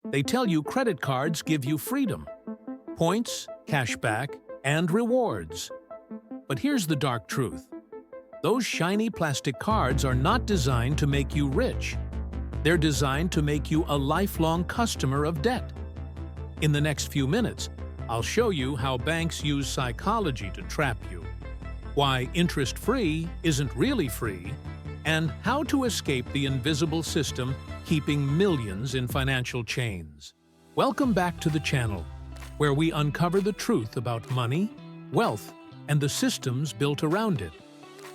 They tell you credit cards give you freedom, points, cashback, and rewards. But here's the dark truth. Those shiny plastic cards are not designed to make you rich. They're designed to make you a lifelong customer of debt. In the next few minutes, I'll show you how banks use psychology to trap you, why interest-free isn't really free, and how to escape the invisible system keeping millions in financial chains. Welcome back to the channel, where we uncover the truth about money, wealth, and the systems built around it.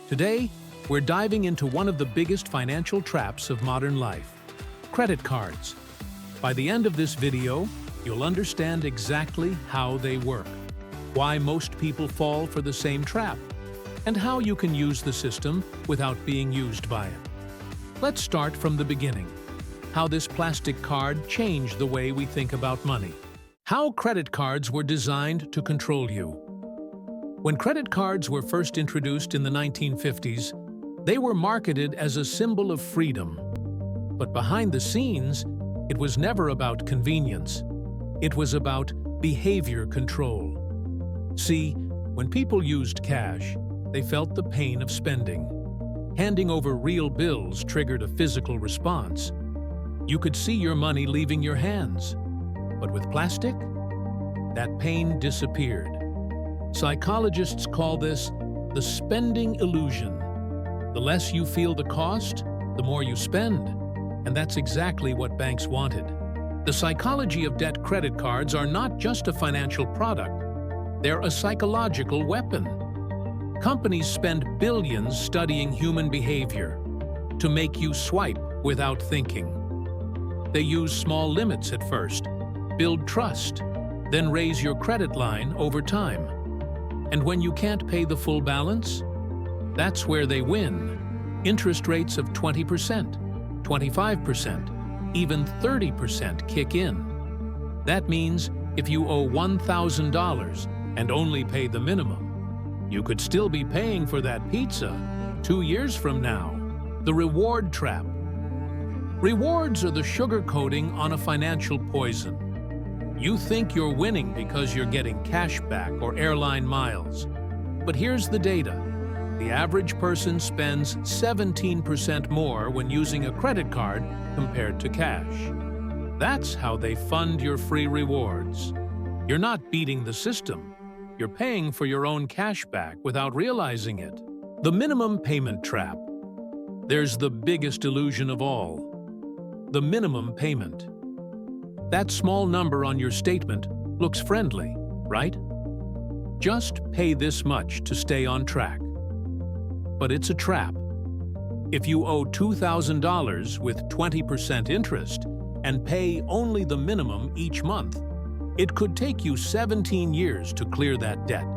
Today, we're diving into one of the biggest financial traps of modern life: credit cards. By the end of this video, you'll understand exactly how they work, why most people fall for the same trap, and how you can use the system without being used by it. Let's start from the beginning. How this plastic card changed the way we think about money. How credit cards were designed to control you. When credit cards were first introduced in the 1950s, they were marketed as a symbol of freedom. But behind the scenes, it was never about convenience. It was about behavior control. See, when people used cash, they felt the pain of spending. Handing over real bills triggered a physical response. You could see your money leaving your hands. But with plastic, that pain disappeared. Psychologists call this the spending illusion. The less you feel the cost, the more you spend. And that's exactly what banks wanted. The psychology of debt credit cards are not just a financial product. They're a psychological weapon. Companies spend billions studying human behavior to make you swipe without thinking. They use small limits at first, build trust, then raise your credit line over time. And when you can't pay the full balance, that's where they win. Interest rates of 20%, 25%, even 30% kick in. That means if you owe $1,000 and only pay the minimum, you could still be paying for that pizza 2 years from now. The reward trap. Rewards are the sugar coating on a financial poison. You think you're winning because you're getting cash back or airline miles. But here's the data. The average person spends 17% more when using a credit card compared to cash. That's how they fund your free rewards. You're not beating the system. You're paying for your own cash back without realizing it. The minimum payment trap. There's the biggest illusion of all. The minimum payment. That small number on your statement looks friendly, right? Just pay this much to stay on track. But it's a trap. If you owe $2,000 with 20% interest and pay only the minimum each month, it could take you 17 years to clear that debt,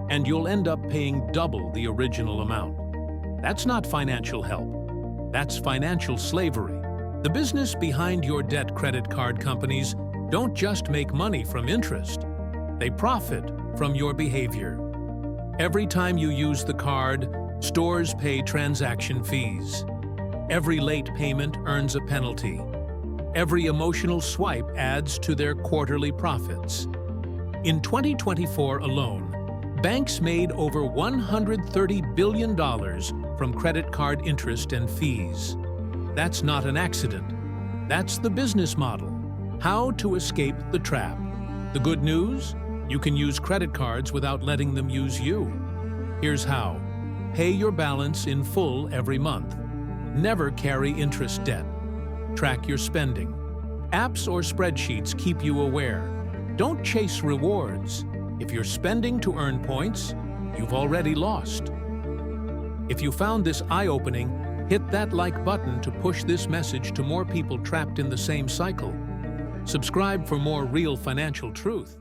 and you'll end up paying double the original amount. That's not financial help. That's financial slavery. The business behind your debt credit card companies don't just make money from interest. They profit from your behavior. Every time you use the card, stores pay transaction fees. Every late payment earns a penalty. Every emotional swipe adds to their quarterly profits. In 2024 alone, banks made over $130 billion from credit card interest and fees. That's not an accident. That's the business model. How to escape the trap. The good news? You can use credit cards without letting them use you. Here's how. Pay your balance in full every month. Never carry interest debt. Track your spending. Apps or spreadsheets keep you aware. Don't chase rewards. If you're spending to earn points, you've already lost. If you found this eye-opening, hit that like button to push this message to more people trapped in the same cycle. Subscribe for more real financial truth.